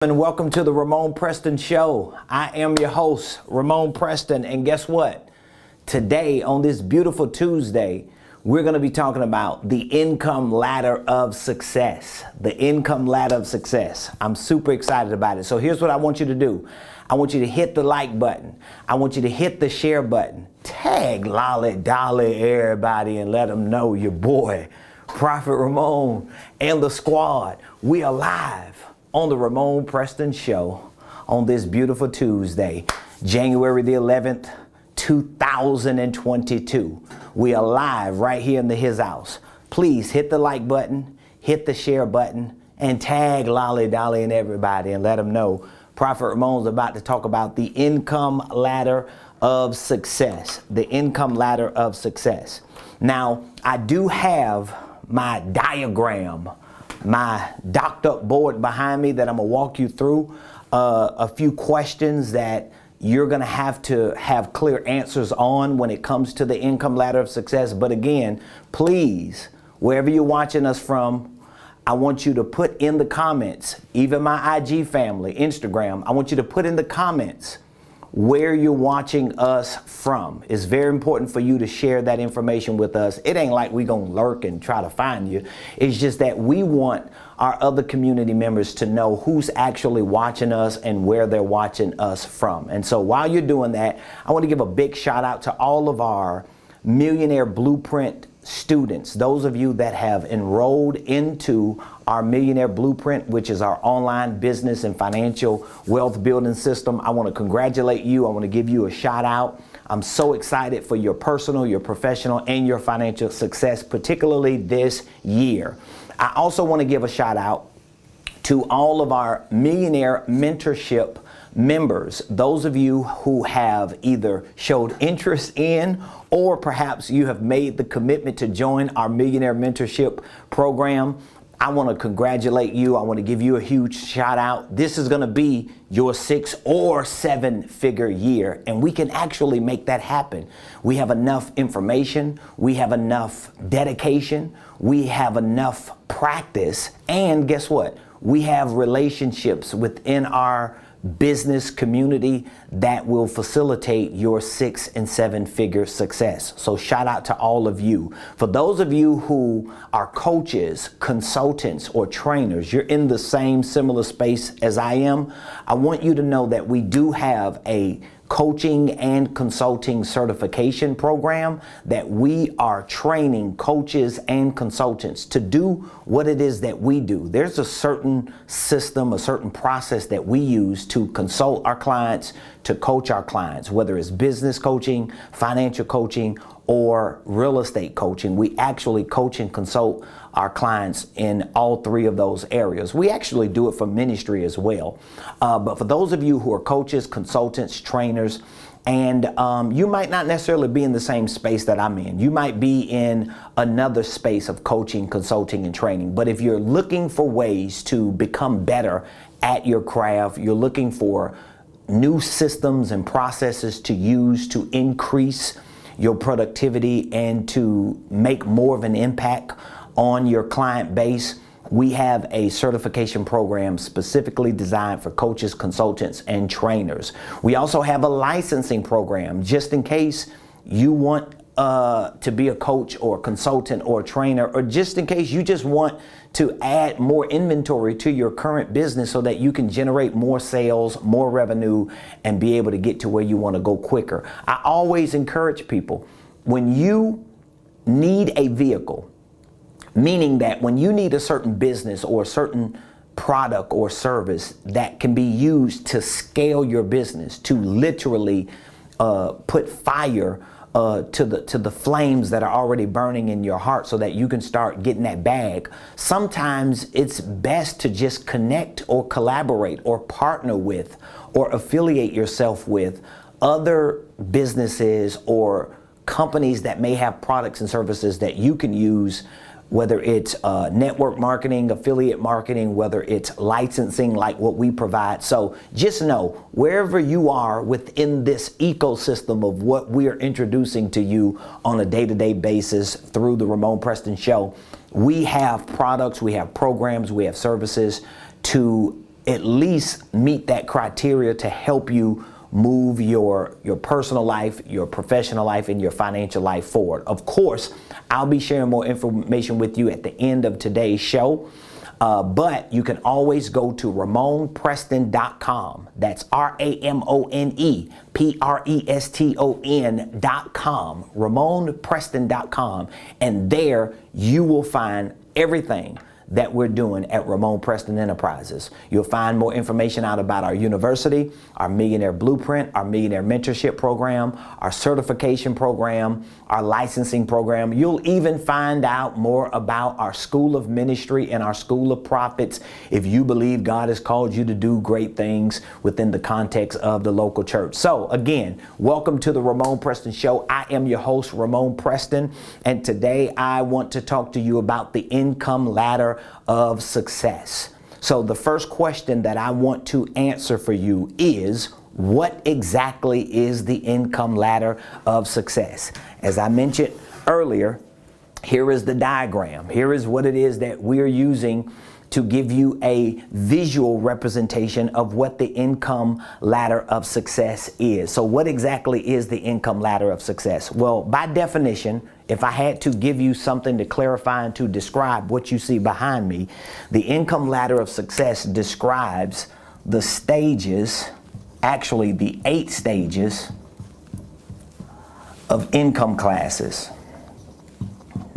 And welcome to the Ramon Preston Show. I am your host, Ramon Preston, and guess what? Today, on this beautiful Tuesday, we're going to be talking about the income ladder of success. The income ladder of success. I'm super excited about it. So here's what I want you to do. I want you to hit the like button. I want you to hit the share button. Tag Lolly Dolly everybody and let them know your boy, Prophet Ramon, and the squad. We are live on the Ramon Preston Show on this beautiful Tuesday, January the 11th, 2022. We are live right here in his house. Please hit the like button, hit the share button, and tag Lolly Dolly and everybody and let them know Prophet Ramon's about to talk about the income ladder of success. The income ladder of success. Now, I do have my diagram, my docked up board behind me that I'm gonna walk you through a few questions that you're gonna have to have clear answers on when it comes to the income ladder of success. But again, please, wherever you're watching us from, I want you to put in the comments, even my IG family, Instagram, I want you to put in the comments where you're watching us from. It's very important for you to share that information with us. It ain't like we gonna lurk and try to find you. It's just that we want our other community members to know who's actually watching us and where they're watching us from. And so while you're doing that, I want to give a big shout out to all of our Millionaire Blueprint students, those of you that have enrolled into our Millionaire Blueprint, which is our online business and financial wealth building system. I want to congratulate you. I want to give you a shout out. I'm so excited for your personal, your professional, and your financial success, particularly this year. I also want to give a shout out to all of our Millionaire Mentorship members, those of you who have either showed interest in or perhaps you have made the commitment to join our Millionaire Mentorship program. I want to congratulate you. I want to give you a huge shout out. This is going to be your 6 or 7 figure year, and we can actually make that happen. We have enough information, we have enough dedication, we have enough practice, and guess what? We have relationships within our business community that will facilitate your 6 and 7 figure success. So shout out to all of you. For those of you who are coaches, consultants, or trainers, you're in the same similar space as I am. I want you to know that we do have a coaching and consulting certification program that we are training coaches and consultants to do what it is that we do. There's a certain system, a certain process that we use to consult our clients, to coach our clients, whether it's business coaching, financial coaching, or real estate coaching. We actually coach and consult our clients in all 3 of those areas. We actually do it for ministry as well. But for those of you who are coaches, consultants, trainers, and you might not necessarily be in the same space that I'm in. You might be in another space of coaching, consulting, and training. But if you're looking for ways to become better at your craft, you're looking for new systems and processes to use to increase your productivity and to make more of an impact on your client base, we have a certification program specifically designed for coaches, consultants, and trainers. We also have a licensing program just in case you want to be a coach or consultant or trainer, or just in case you just want to add more inventory to your current business so that you can generate more sales, more revenue, and be able to get to where you want to go quicker. I always encourage people, when you need a vehicle, meaning that when you need a certain business or a certain product or service that can be used to scale your business, to literally put fire to the flames that are already burning in your heart so that you can start getting that bag. Sometimes it's best to just connect or collaborate or partner with or affiliate yourself with other businesses or companies that may have products and services that you can use, whether it's network marketing, affiliate marketing, whether it's licensing like what we provide. So just know, wherever you are within this ecosystem of what we are introducing to you on a day-to-day basis through the Ramon Preston Show, we have products, we have programs, we have services to at least meet that criteria to help you move your personal life, your professional life, and your financial life forward. Of course, I'll be sharing more information with you at the end of today's show. But you can always go to RamonPreston.com. That's RamonPreston.com. RamonPreston.com. And there you will find everything that we're doing at Ramon Preston Enterprises. You'll find more information out about our university, our Millionaire Blueprint, our Millionaire Mentorship program, our certification program, our licensing program. You'll even find out more about our School of Ministry and our School of Prophets if you believe God has called you to do great things within the context of the local church. So again, welcome to the Ramon Preston Show. I am your host, Ramon Preston, and today I want to talk to you about the income ladder of success. So the first question that I want to answer for you is, what exactly is the income ladder of success? As I mentioned earlier, here is the diagram. Here is what it is that we're using to give you a visual representation of what the income ladder of success is. So what exactly is the income ladder of success? Well, by definition, if I had to give you something to clarify and to describe what you see behind me, the income ladder of success describes the stages, actually the 8 stages of income classes.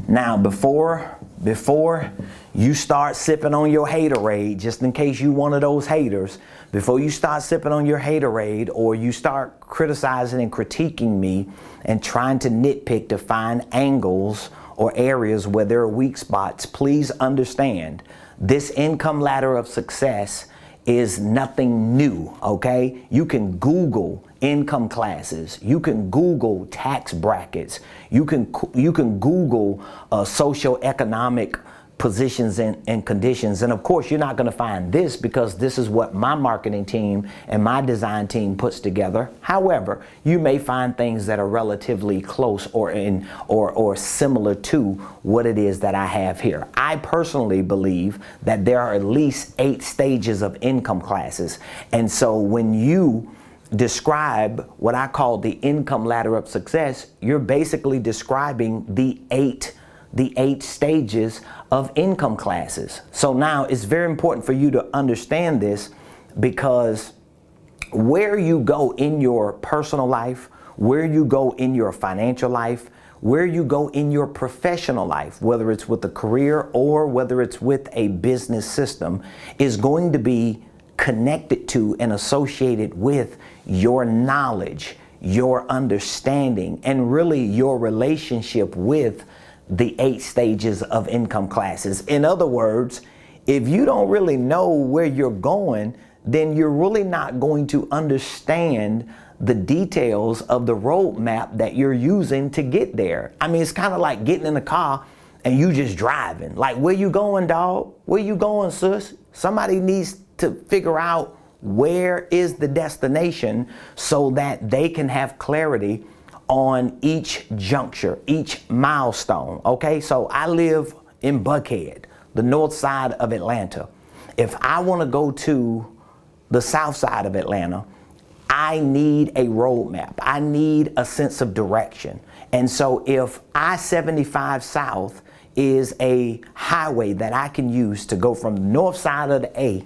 Now, before you start sipping on your haterade, just in case you one of those haters, before you start sipping on your haterade or you start criticizing and critiquing me and trying to nitpick to find angles or areas where there are weak spots, please understand this income ladder of success is nothing new, okay? You can Google income classes. You can Google tax brackets. You can Google socioeconomic positions and conditions. And of course, you're not going to find this because this is what my marketing team and my design team puts together. However, you may find things that are relatively close or similar to what it is that I have here. I personally believe that there are at least 8 stages of income classes. And so when you describe what I call the income ladder of success, you're basically describing the eight stages of income classes. So now it's very important for you to understand this, because where you go in your personal life, where you go in your financial life, where you go in your professional life, whether it's with a career or whether it's with a business system, is going to be connected to and associated with your knowledge, your understanding, and really your relationship with the 8 stages of income classes. In other words, if you don't really know where you're going, then you're really not going to understand the details of the roadmap that you're using to get there. I mean, it's kind of like getting in a car and you just driving. Like, where you going, dog? Where you going, sis? Somebody needs to figure out where is the destination so that they can have clarity on each juncture, each milestone. Okay, so I live in Buckhead, the north side of Atlanta. If I want to go to the south side of Atlanta, I need a roadmap. I need a sense of direction. And so if I-75 South is a highway that I can use to go from the north side of the A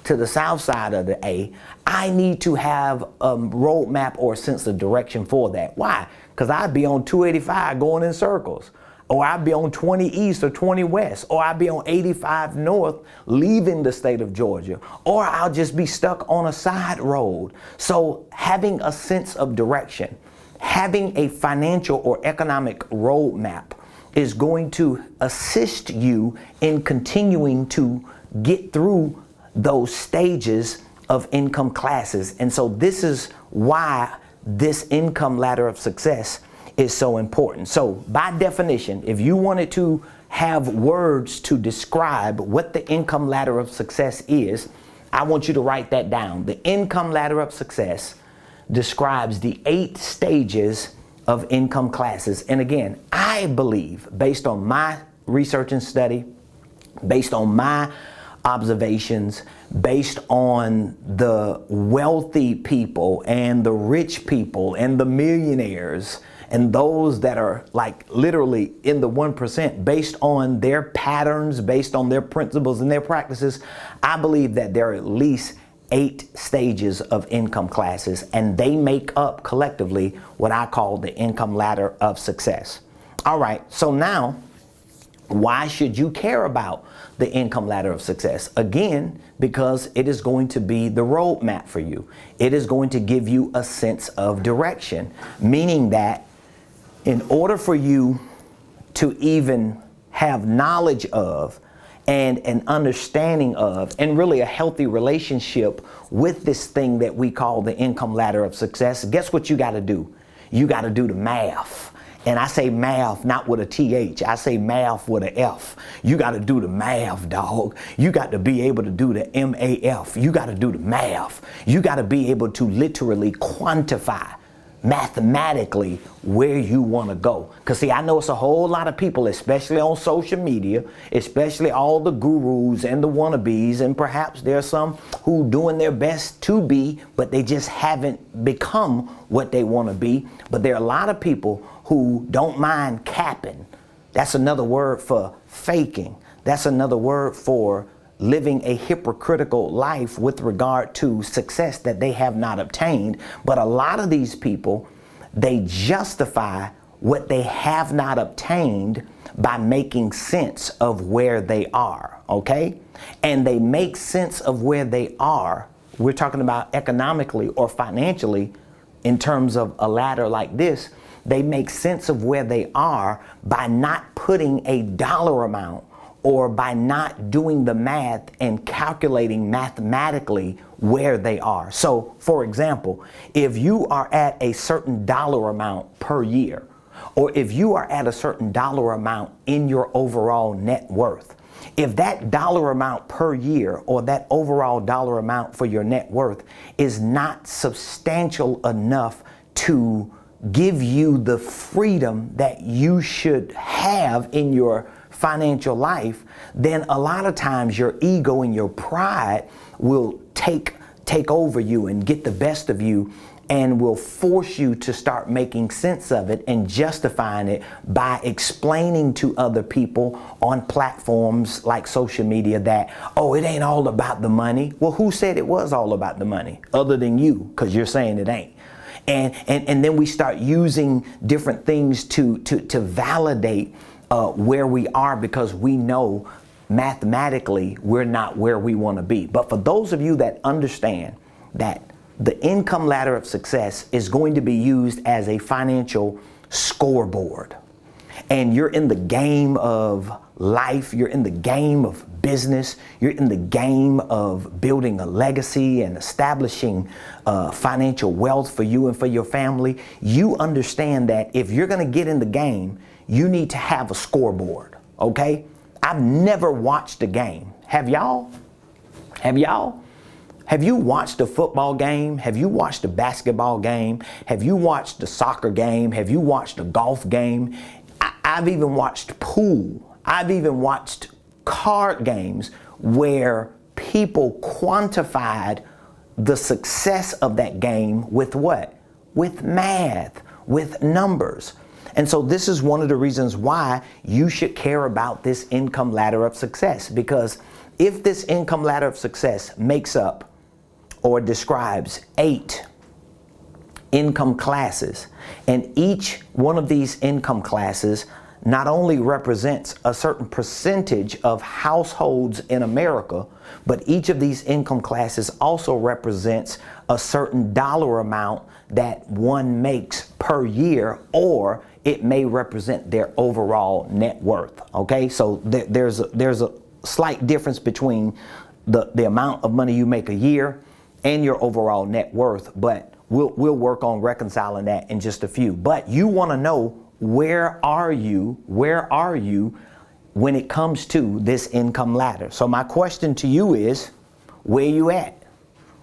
to the south side of the A, I need to have a roadmap or a sense of direction for that. Why? Because I'd be on 285 going in circles, or I'd be on 20 East or 20 West, or I'd be on 85 North leaving the state of Georgia, or I'll just be stuck on a side road. So having a sense of direction, having a financial or economic roadmap is going to assist you in continuing to get through those stages of income classes. And so this is why this income ladder of success is so important. So by definition, if you wanted to have words to describe what the income ladder of success is, I want you to write that down. The income ladder of success describes the 8 stages of income classes. And again, I believe, based on my research and study, based on my observations based on the wealthy people and the rich people and the millionaires and those that are like literally in the 1%, based on their patterns, based on their principles and their practices. I believe that there are at least 8 stages of income classes, and they make up collectively what I call the income ladder of success. All right, so now, why should you care about the income ladder of success? Again, because it is going to be the roadmap for you. It is going to give you a sense of direction, meaning that in order for you to even have knowledge of and an understanding of and really a healthy relationship with this thing that we call the income ladder of success, guess what you got to do? You got to do the math. And I say math not with a TH, I say math with an F. You got to do the math, dog. You got to be able to do the MAF. You got to do the math. You got to be able to literally quantify mathematically where you want to go. Because see, I know it's a whole lot of people, especially on social media, especially all the gurus and the wannabes, and perhaps there are some who doing their best to be, but they just haven't become what they want to be. But there are a lot of people who don't mind capping. That's another word for faking. That's another word for living a hypocritical life with regard to success that they have not obtained. But a lot of these people, they justify what they have not obtained by making sense of where they are, okay? And they make sense of where they are. We're talking about economically or financially in terms of a ladder like this. They make sense of where they are by not putting a dollar amount or by not doing the math and calculating mathematically where they are. So, for example, if you are at a certain dollar amount per year, or if you are at a certain dollar amount in your overall net worth, if that dollar amount per year or that overall dollar amount for your net worth is not substantial enough to give you the freedom that you should have in your financial life, then a lot of times your ego and your pride will take over you and get the best of you and will force you to start making sense of it and justifying it by explaining to other people on platforms like social media that, oh, it ain't all about the money. Well, who said it was all about the money other than you? Because you're saying it ain't. And then we start using different things to validate where we are, because we know mathematically we're not where we want to be. But for those of you that understand that the income ladder of success is going to be used as a financial scoreboard, and you're in the game of life, you're in the game of business, you're in the game of building a legacy and establishing financial wealth for you and for your family, you understand that if you're going to get in the game, you need to have a scoreboard, okay? I've never watched a game. Have y'all? Have y'all? Have you watched a football game? Have you watched a basketball game? Have you watched a soccer game? Have you watched a golf game? I've even watched pool. I've even watched card games where people quantified the success of that game with what? With math, with numbers. And so this is one of the reasons why you should care about this income ladder of success, because if this income ladder of success makes up or describes 8 income classes, and each one of these income classes not only represents a certain percentage of households in America, but each of these income classes also represents a certain dollar amount that one makes per year, or it may represent their overall net worth. Okay, so there's a slight difference between the amount of money you make a year and your overall net worth, but we'll work on reconciling that in just a few. But you want to know, where are you when it comes to this income ladder? So my question to you is, where you at?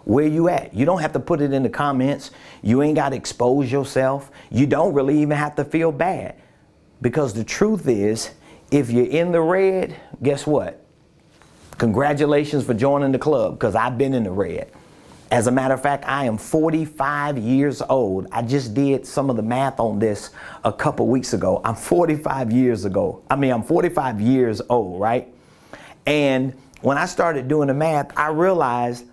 Where you at? You don't have to put it in the comments. You ain't got to expose yourself. You don't really even have to feel bad, because the truth is, if you're in the red, guess what? Congratulations for joining the club, because I've been in the red. As a matter of fact, I am 45 years old. I just did some of the math on this a couple weeks ago. I'm 45 years old, right? And when I started doing the math, I realized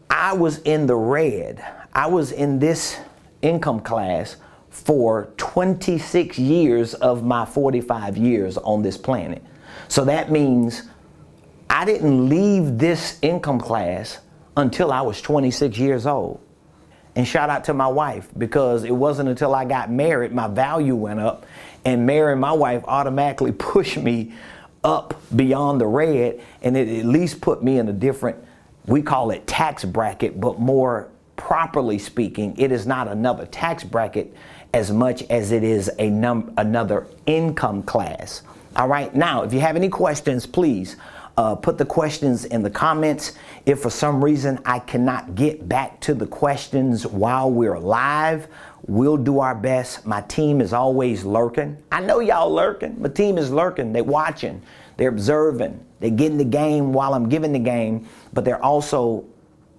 I was in the red. I was in this income class for 26 years of my 45 years on this planet. So that means I didn't leave this income class until I was 26 years old. And shout out to my wife, because it wasn't until I got married my value went up, and marrying my wife automatically pushed me up beyond the red, and it at least put me in a different, we call it tax bracket, but more properly speaking, it is not another tax bracket as much as it is another income class. All right, now if you have any questions, please put the questions in the comments. If for some reason I cannot get back to the questions while we're live, we'll do our best. My team is always lurking. I know y'all lurking. My team is lurking. They're watching. They're observing. They're getting the game while I'm giving the game, but they're also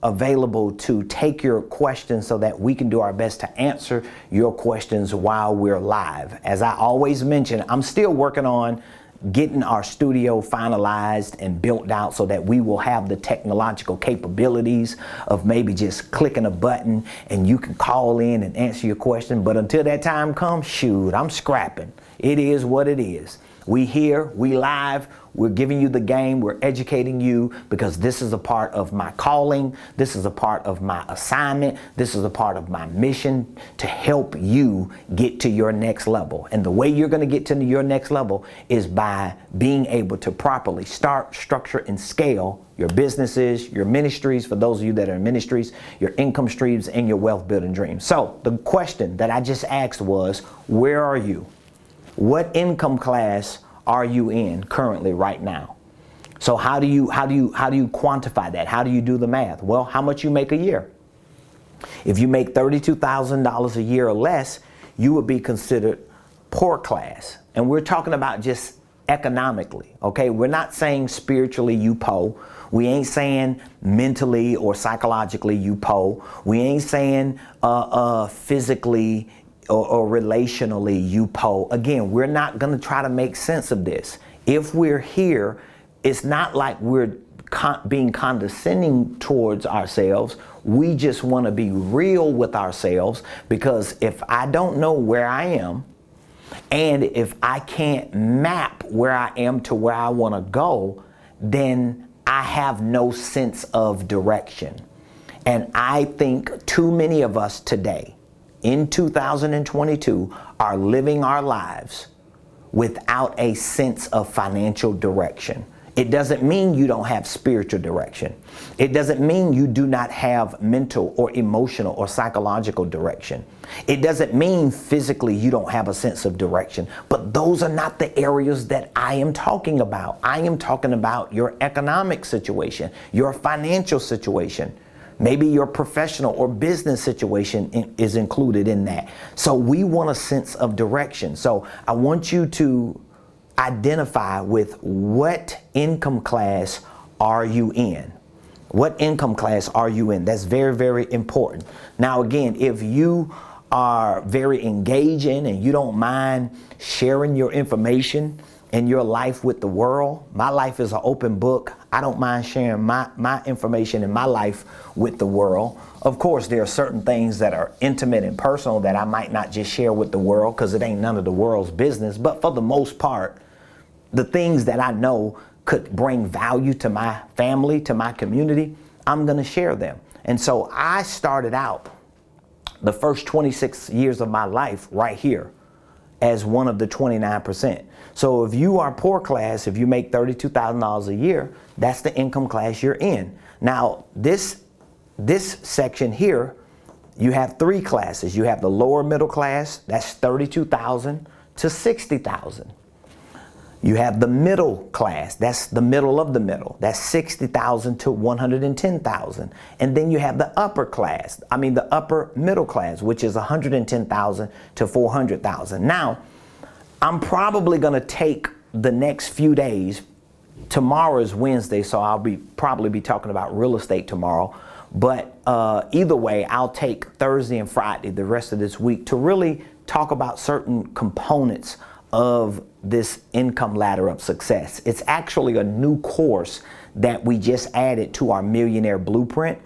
available to take your questions so that we can do our best to answer your questions while we're live. As I always mention, I'm still working on getting our studio finalized and built out so that we will have the technological capabilities of maybe just clicking a button and you can call in and answer your question. But until that time comes, shoot, I'm scrapping. It is what it is. We here, we live, we're giving you the game, we're educating you, because this is a part of my calling, this is a part of my assignment, this is a part of my mission to help you get to your next level. And the way you're going to get to your next level is by being able to properly start, structure, and scale your businesses, your ministries, for those of you that are in ministries, your income streams, and your wealth building dreams. So the question that I just asked was, where are you? What income class are you in currently right now? So how do you quantify that? How do you do the math? Well, how much you make a year? If you make $32,000 a year or less, you would be considered poor class. And we're talking about just economically, okay? We're not saying spiritually you poor. We ain't saying mentally or psychologically you poor. We ain't saying physically or relationally you poor. Again, we're not going to try to make sense of this. If we're here, it's not like we're being condescending towards ourselves. We just want to be real with ourselves, because if I don't know where I am, and if I can't map where I am to where I want to go, then I have no sense of direction. And I think too many of us today, in 2022, are living our lives without a sense of financial direction. It doesn't mean you don't have spiritual direction. It doesn't mean you do not have mental or emotional or psychological direction. It doesn't mean physically you don't have a sense of direction. But those are not the areas that I am talking about. I am talking about your economic situation, your financial situation. Maybe your professional or business situation is included in that. So we want a sense of direction. So I want you to identify with what income class are you in? What income class are you in? That's very, very important. Now, again, if you are very engaging and you don't mind sharing your information and your life with the world, my life is an open book. I don't mind sharing my information and my life with the world. Of course, there are certain things that are intimate and personal that I might not just share with the world, because it ain't none of the world's business. But for the most part, the things that I know could bring value to my family, to my community, I'm going to share them. And so I started out the first 26 years of my life right here as one of the 29%. So if you are poor class, if you make $32,000 a year, that's the income class you're in. Now, this section here, you have three classes. You have the lower middle class, that's $32,000 to $60,000. You have the middle class, that's the middle of the middle, that's $60,000 to $110,000. And then you have the upper class, the upper middle class, which is $110,000 to $400,000. Now, I'm probably going to take the next few days tomorrow is Wednesday, so I'll probably be talking about real estate tomorrow. But either way, I'll take Thursday and Friday, the rest of this week, to really talk about certain components of this income ladder of success. It's actually a new course that we just added to our Millionaire Blueprint,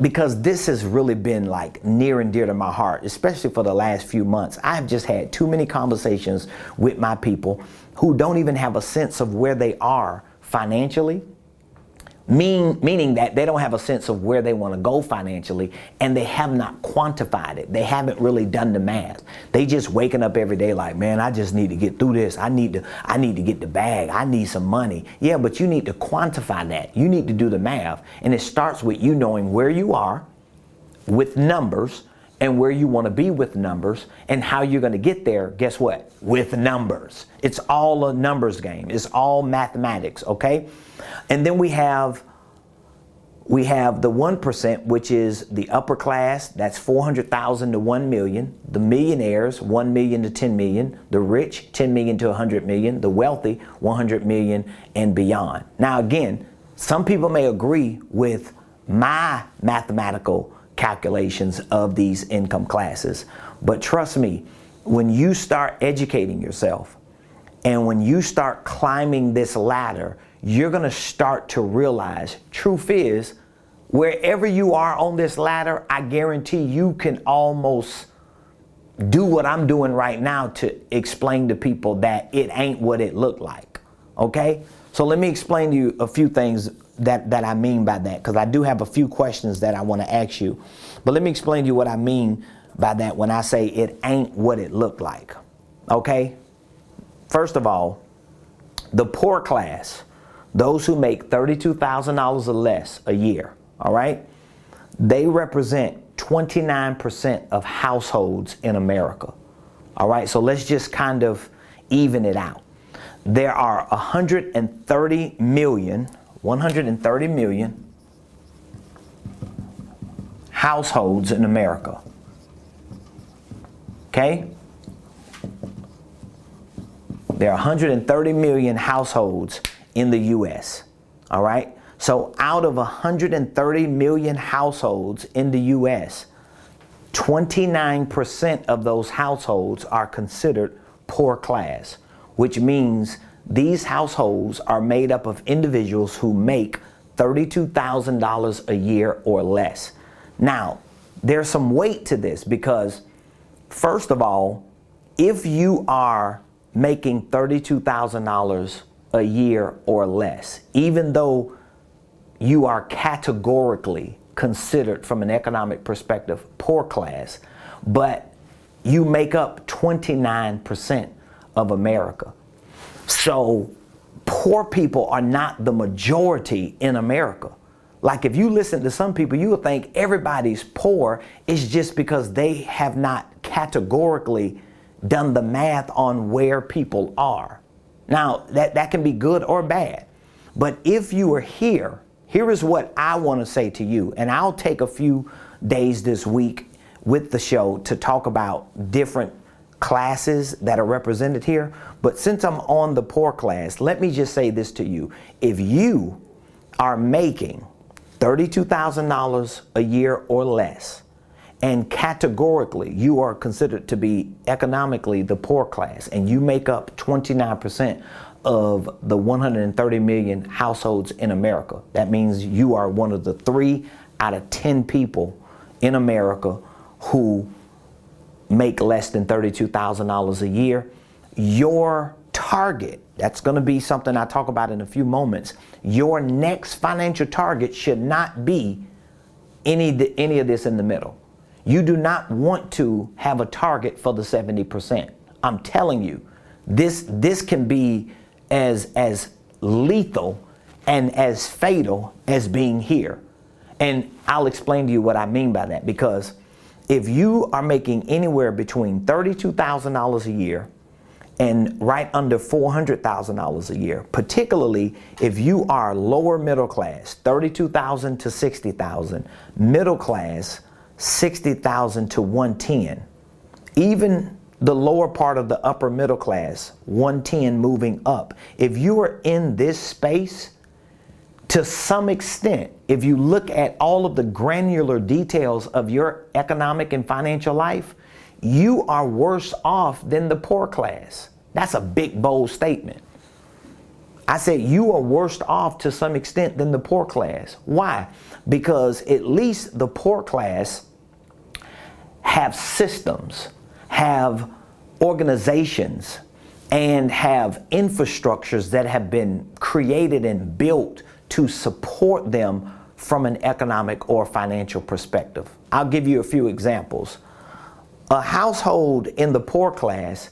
because this has really been like near and dear to my heart, especially for the last few months. I've just had too many conversations with my people who don't even have a sense of where they are financially, meaning that they don't have a sense of where they want to go financially, and they have not quantified it. They haven't really done the math. They just waking up every day like, man, I just need to get through this. I need to get the bag. I need some money. Yeah, but you need to quantify that. You need to do the math. And it starts with you knowing where you are with numbers and where you want to be with numbers, and how you're going to get there. Guess what? With numbers. It's all a numbers game. It's all mathematics, okay? And then we have the 1%, which is the upper class. That's 400,000 to 1 million. The millionaires, 1 million to 10 million. The rich, 10 million to 100 million. The wealthy, 100 million and beyond. Now again, some people may agree with my mathematical calculations of these income classes, but trust me, when you start educating yourself and when you start climbing this ladder, you're going to start to realize, truth is, wherever you are on this ladder, I guarantee you can almost do what I'm doing right now to explain to people that it ain't what it looked like. Okay? So let me explain to you a few things that I mean by that, because I do have a few questions that I want to ask you. But let me explain to you what I mean by that when I say it ain't what it looked like. Okay? First of all, the poor class, those who make $32,000 or less a year, all right, they represent 29% of households in America. All right, so let's just kind of even it out. There are 130 million households in America. Okay? There are 130 million households in the U.S. All right? So out of 130 million households in the U.S., 29% of those households are considered poor class, which means these households are made up of individuals who make $32,000 a year or less. Now, there's some weight to this because, first of all, if you are making $32,000 a year or less, even though you are categorically considered from an economic perspective poor class, but you make up 29% of America. So poor people are not the majority in America. Like if you listen to some people, you would think everybody's poor. It's just because they have not categorically done the math on where people are. Now that can be good or bad. But if you are here is what I want to say to you. And I'll take a few days this week with the show to talk about different classes that are represented here. But since I'm on the poor class, let me just say this to you. If you are making $32,000 a year or less, and categorically you are considered to be economically the poor class, and you make up 29% of the 130 million households in America, that means you are one of the 3 out of 10 people in America who make less than $32,000 a year. Your target, that's going to be something I talk about in a few moments. Your next financial target should not be any of this in the middle. You do not want to have a target for the 70%. I'm telling you, this can be as lethal and as fatal as being here. And I'll explain to you what I mean by that, because if you are making anywhere between $32,000 a year and right under $400,000 a year, particularly if you are lower middle class, $32,000 to $60,000, middle class, $60,000 to $110,000, even the lower part of the upper middle class, 110 moving up. If you are in this space, to some extent, if you look at all of the granular details of your economic and financial life, you are worse off than the poor class. That's a big, bold statement. I said you are worse off to some extent than the poor class. Why? Because at least the poor class have systems, have organizations, and have infrastructures that have been created and built to support them from an economic or financial perspective. I'll give you a few examples. A household in the poor class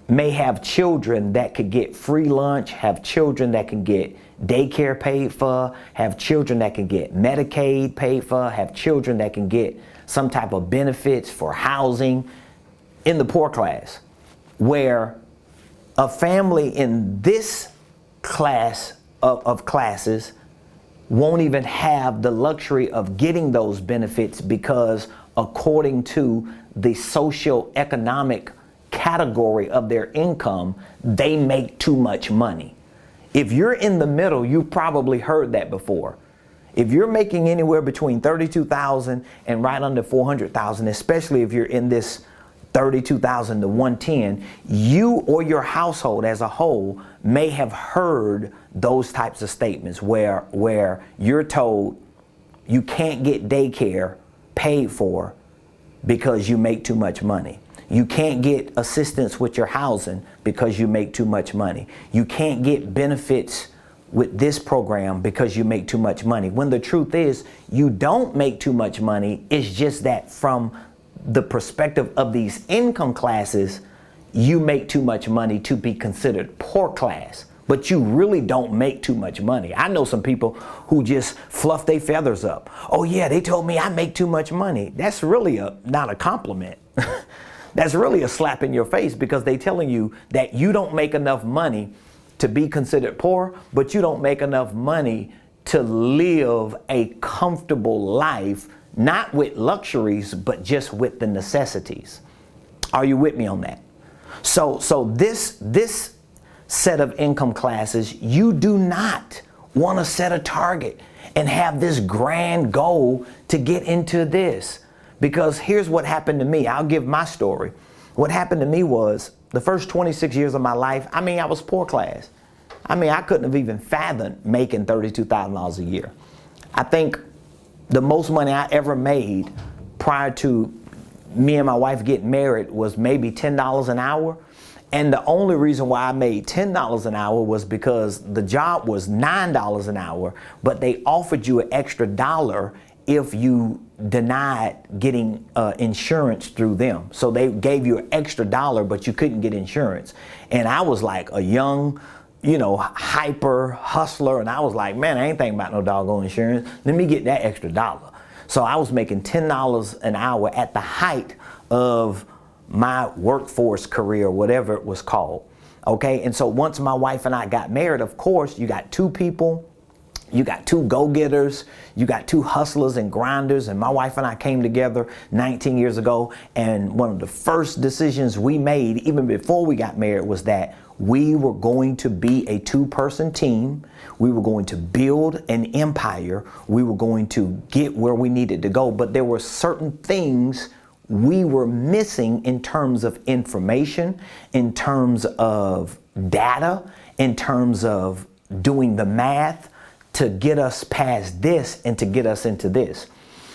may have children that could get free lunch, have children that can get daycare paid for, have children that can get Medicaid paid for, have children that can get some type of benefits for housing in the poor class, where a family in this class of classes won't even have the luxury of getting those benefits because according to the socioeconomic category of their income, they make too much money. If you're in the middle, you've probably heard that before. If you're making anywhere between $32,000 and right under $400,000, especially if you're in this 32,000 to 110, you or your household as a whole may have heard those types of statements where you're told you can't get daycare paid for because you make too much money. You can't get assistance with your housing because you make too much money. You can't get benefits with this program because you make too much money. When the truth is, you don't make too much money. It's just that from the perspective of these income classes, you make too much money to be considered poor class. But you really don't make too much money. I know some people who just fluff their feathers up. Oh yeah, they told me I make too much money. That's really not a compliment. That's really a slap in your face because they're telling you that you don't make enough money to be considered poor, but you don't make enough money to live a comfortable life, not with luxuries, but just with the necessities. Are you with me on that? So this set of income classes, you do not want to set a target and have this grand goal to get into this. Because here's what happened to me. I'll give my story. What happened to me was the first 26 years of my life, I was poor class. I couldn't have even fathomed making $32,000 a year. I think the most money I ever made prior to me and my wife getting married was maybe $10 an hour. And the only reason why I made $10 an hour was because the job was $9 an hour, but they offered you an extra dollar if you denied getting insurance through them. So they gave you an extra dollar, but you couldn't get insurance. And I was like a young, hyper hustler. And I was like, man, I ain't thinking about no doggone insurance. Let me get that extra dollar. So I was making $10 an hour at the height of my workforce career, whatever it was called. Okay. And so once my wife and I got married, of course, you got two people. You got two go-getters, you got two hustlers and grinders, and my wife and I came together 19 years ago, and one of the first decisions we made, even before we got married, was that we were going to be a two-person team. We were going to build an empire. We were going to get where we needed to go, but there were certain things we were missing in terms of information, in terms of data, in terms of doing the math, to get us past this and to get us into this.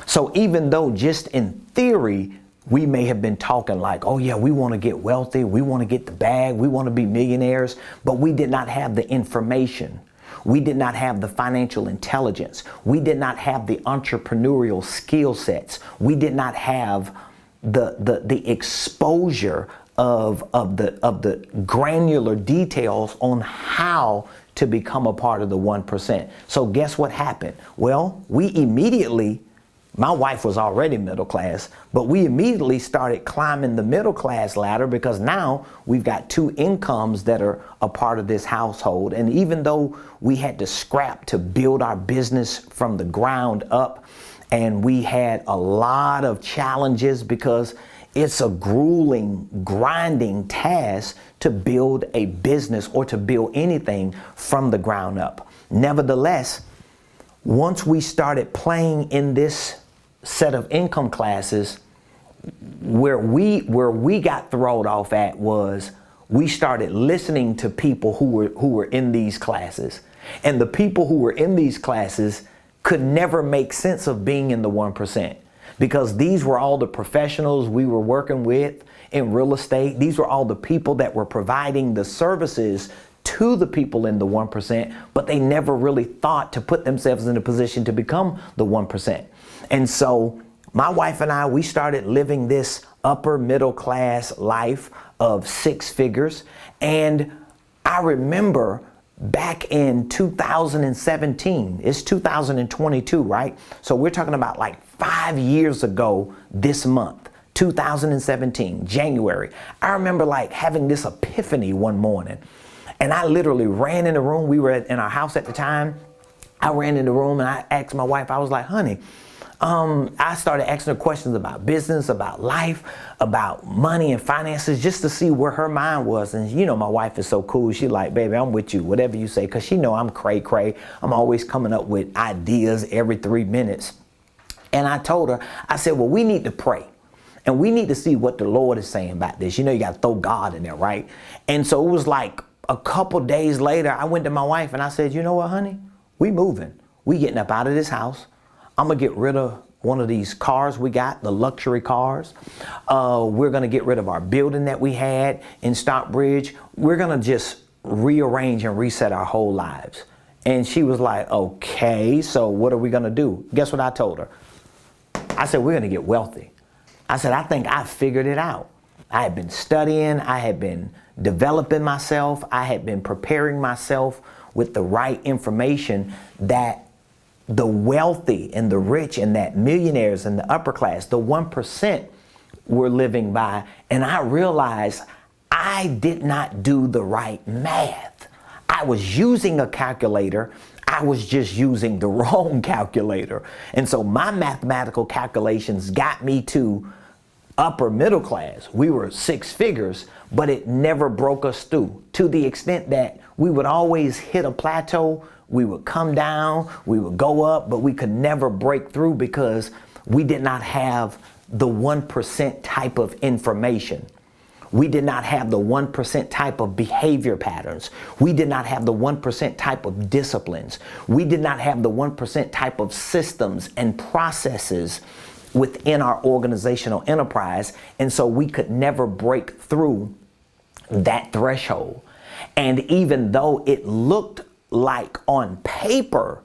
So even though just in theory, we may have been talking like, oh yeah, we want to get wealthy, we want to get the bag, we want to be millionaires, but we did not have the information. We did not have the financial intelligence. We did not have the entrepreneurial skill sets. We did not have the exposure of the granular details on how to become a part of the 1%. So guess what happened? Well, my wife was already middle class, but we immediately started climbing the middle class ladder because now we've got two incomes that are a part of this household. And even though we had to scrap to build our business from the ground up, and we had a lot of challenges because It's a grueling, grinding task to build a business or to build anything from the ground up. Nevertheless, once we started playing in this set of income classes, where we got thrown off at was we started listening to people who were in these classes. And the people who were in these classes could never make sense of being in the 1%. Because these were all the professionals we were working with in real estate. These were all the people that were providing the services to the people in the 1%, but they never really thought to put themselves in a position to become the 1%. And so my wife and I, we started living this upper middle class life of 6 figures. And I remember back in 2017, it's 2022, right? So we're talking about like 5 years ago this month, 2017, January. I remember like having this epiphany one morning, and I literally ran in the room. We were in our house at the time. I ran in the room and I asked my wife, I was like, honey, I started asking her questions about business, about life, about money and finances, just to see where her mind was. And you know, my wife is so cool. She like, baby, I'm with you, whatever you say, because she know I'm cray. I'm always coming up with ideas every 3 minutes. And I told her, I said, well, we need to pray. And we need to see what the Lord is saying about this. You know, you got to throw God in there, right? And so it was like a couple days later, I went to my wife and I said, you know what, honey? We moving. We getting up out of this house. I'm going to get rid of one of these cars we got, the luxury cars. We're going to get rid of our building that we had in Stockbridge. We're going to just rearrange and reset our whole lives. And she was like, okay, so what are we going to do? Guess what I told her? I said, we're going to get wealthy. I said, I think I figured it out. I had been studying. I had been developing myself. I had been preparing myself with the right information that the wealthy and the rich and that millionaires and the upper class, the 1%, were living by. And I realized I did not do the right math. I was using a calculator. I was just using the wrong calculator. And so my mathematical calculations got me to upper middle class. We were 6 figures, but it never broke us through, to the extent that we would always hit a plateau. We would come down, we would go up, but we could never break through because we did not have the 1% type of information. We did not have the 1% type of behavior patterns. We did not have the 1% type of disciplines. We did not have the 1% type of systems and processes within our organizational enterprise. And so we could never break through that threshold. And even though it looked like on paper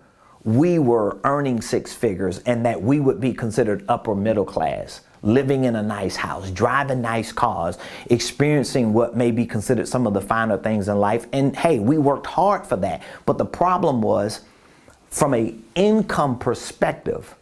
we were earning 6 figures and that we would be considered upper middle class, living in a nice house, driving nice cars, experiencing what may be considered some of the finer things in life. And hey, we worked hard for that. But the problem was, from an income perspective,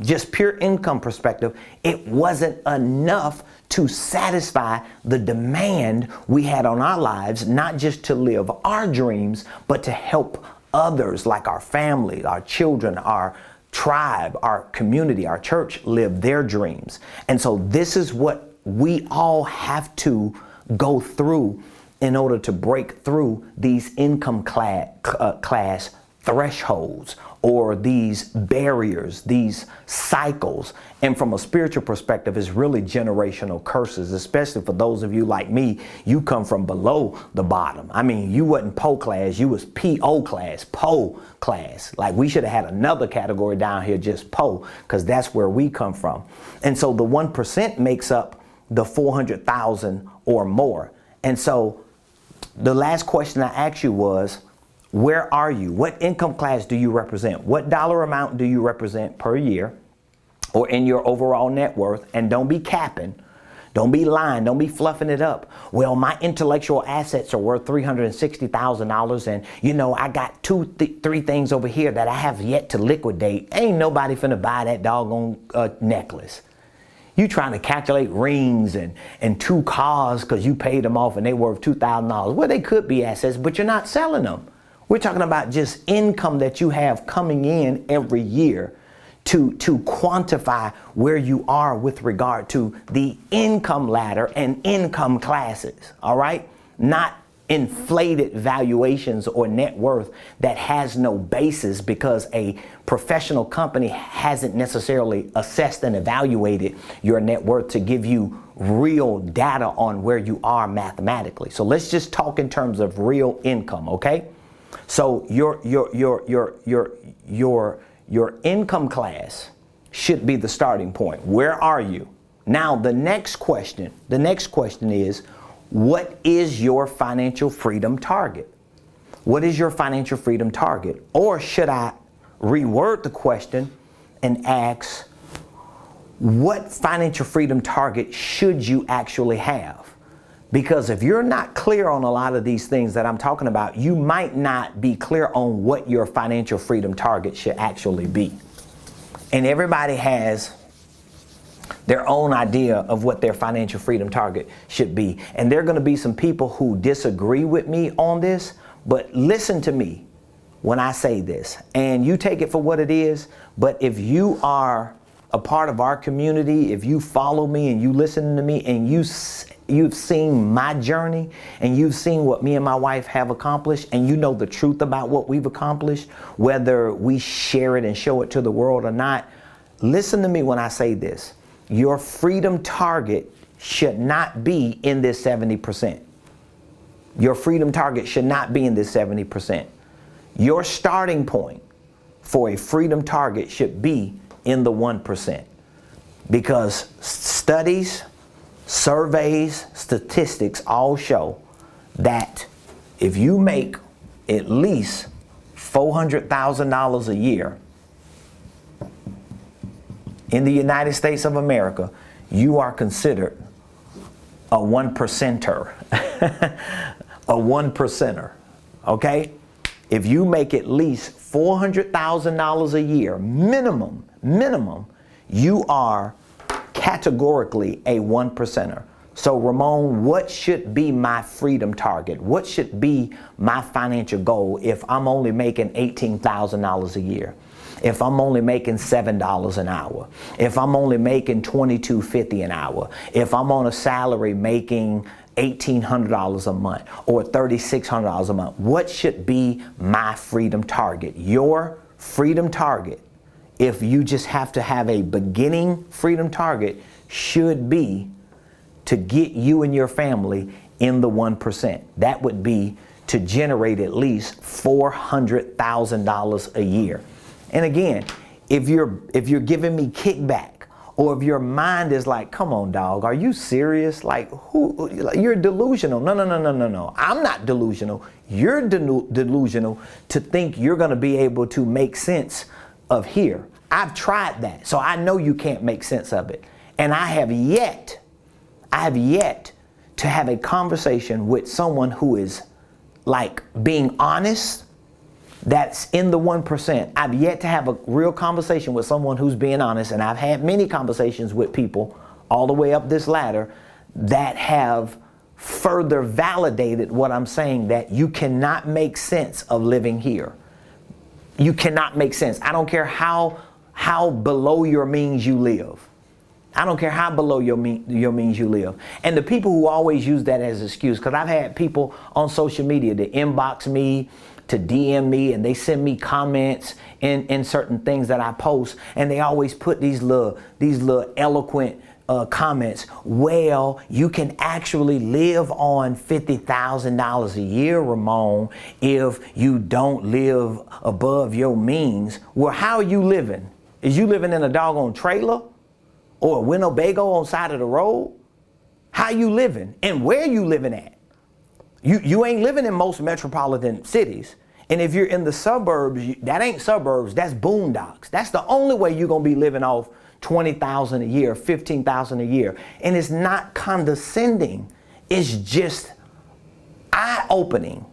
just pure income perspective, it wasn't enough to satisfy the demand we had on our lives, not just to live our dreams, but to help others, like our family, our children, our tribe, our community, our church, live their dreams. And so this is what we all have to go through in order to break through these income class thresholds, or these barriers, these cycles. And from a spiritual perspective, it's really generational curses, especially for those of you like me. You come from below the bottom. I mean, you wasn't PO class, you was PO class, PO class. Like, we should have had another category down here, just PO, because that's where we come from. And so the 1% makes up the 400,000 or more. And so the last question I asked you was, where are you? What income class do you represent? What dollar amount do you represent per year or in your overall net worth? And don't be capping. Don't be lying. Don't be fluffing it up. Well, my intellectual assets are worth $360,000, and you know, I got 3 things over here that I have yet to liquidate. Ain't nobody finna buy that doggone necklace. You trying to calculate rings and 2 cars because you paid them off and they worth $2,000. Well, they could be assets, but you're not selling them. We're talking about just income that you have coming in every year to quantify where you are with regard to the income ladder and income classes, all right? Not inflated valuations or net worth that has no basis because a professional company hasn't necessarily assessed and evaluated your net worth to give you real data on where you are mathematically. So let's just talk in terms of real income, okay? So your income class should be the starting point. Where are you? Now the next question is, what is your financial freedom target? What is your financial freedom target? Or should I reword the question and ask, what financial freedom target should you actually have? Because if you're not clear on a lot of these things that I'm talking about, you might not be clear on what your financial freedom target should actually be. And everybody has their own idea of what their financial freedom target should be. And there are going to be some people who disagree with me on this, but listen to me when I say this, and you take it for what it is. But if you are a part of our community, if you follow me and you listen to me and you've seen my journey and you've seen what me and my wife have accomplished, and you know the truth about what we've accomplished, whether we share it and show it to the world or not, listen to me when I say this. Your freedom target should not be in this 70%. Your freedom target should not be in this 70%. Your starting point for a freedom target should be in the 1%. Because studies, surveys, statistics all show that if you make at least $400,000 a year in the United States of America, you are considered a 1%er. A 1%er, okay? If you make at least $400,000 a year, minimum, you are categorically a 1%er. So Ramon, what should be my freedom target? What should be my financial goal if I'm only making $18,000 a year? If I'm only making $7 an hour, if I'm only making $22.50 an hour, if I'm on a salary making $1,800 a month or $3,600 a month, what should be my freedom target? Your freedom target, if you just have to have a beginning freedom target, should be to get you and your family in the 1%. That would be to generate at least $400,000 a year. And again, if you're giving me kickback, or if your mind is like, come on, dog, are you serious? Like, you're delusional. No. I'm not delusional. You're delusional to think you're going to be able to make sense of here. I've tried that, so I know you can't make sense of it. And I have yet to have a conversation with someone who is like being honest, that's in the 1%. I've yet to have a real conversation with someone who's being honest, and I've had many conversations with people all the way up this ladder that have further validated what I'm saying, that you cannot make sense of living here. You cannot make sense. I don't care how below your means you live. I don't care how below your means you live. And the people who always use that as an excuse, because I've had people on social media to inbox me, to DM me, and they send me comments in certain things that I post, and they always put these little eloquent comments. Well, you can actually live on $50,000 a year, Ramon, if you don't live above your means. Well, how are you living? Is you living in a doggone trailer or a Winnebago on the side of the road? How you living? And where you living at? You ain't living in most metropolitan cities. And if you're in the suburbs, that ain't suburbs, that's boondocks. That's the only way you're going to be living off $20,000 a year, $15,000 a year. And it's not condescending. It's just eye-opening.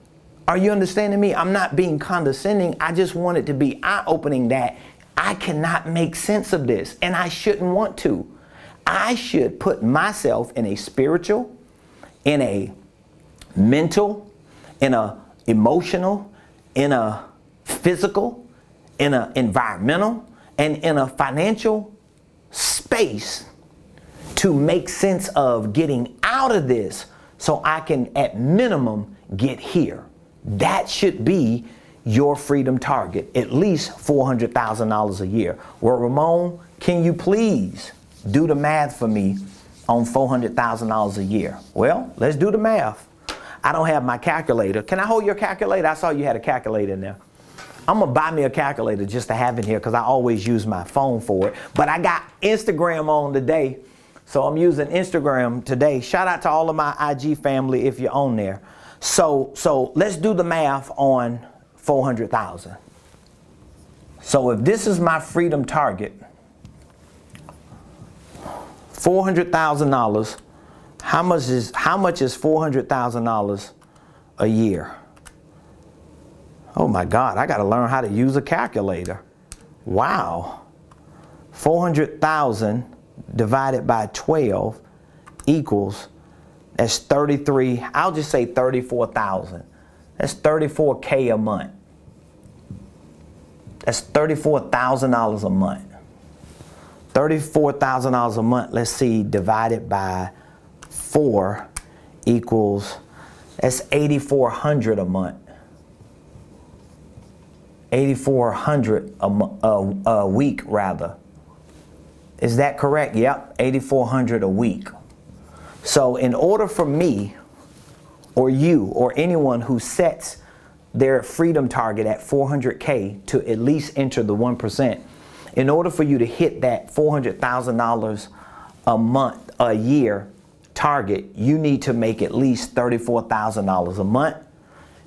Are you understanding me? I'm not being condescending. I just want it to be eye-opening that I cannot make sense of this, and I shouldn't want to. I should put myself in a spiritual, in a mental, in a emotional, in a physical, in a environmental, and in a financial space to make sense of getting out of this so I can at minimum get here. That should be your freedom target, at least $400,000 a year. Well, Ramon, can you please do the math for me on $400,000 a year? Well, let's do the math. I don't have my calculator. Can I hold your calculator? I saw you had a calculator in there. I'm gonna buy me a calculator just to have in here because I always use my phone for it. But I got Instagram on today, so I'm using Instagram today. Shout out to all of my IG family if you're on there. So let's do the math on 400,000. So if this is my freedom target, $400,000, how much is $400,000 a year? Oh my God, I got to learn how to use a calculator. Wow. 400,000 divided by 12 equals, that's 33, I'll just say 34,000. That's $34K a month. That's $34,000 a month. $34,000 a month, let's see, divided by 4 equals, that's $8,400 a month. $8,400 a week, rather. Is that correct? Yep, $8,400 a week. So in order for me or you or anyone who sets their freedom target at 400K to at least enter the 1%, in order for you to hit that $400,000 a month, a year target, you need to make at least $34,000 a month.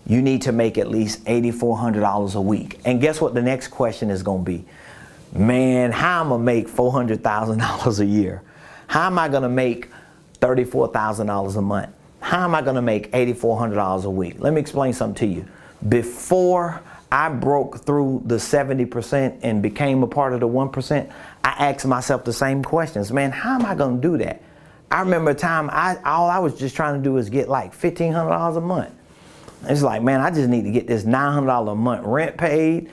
You need to make at least $8,400 a week. And guess what the next question is going to be? Man, how am I going to make $400,000 a year? How am I going to make $34,000 a month? How am I going to make $8,400 a week? Let me explain something to you. Before I broke through the 70% and became a part of the 1%, I asked myself the same questions. Man, how am I going to do that? I remember a time all I was just trying to do is get like $1,500 a month. It's like, man, I just need to get this $900 a month rent paid.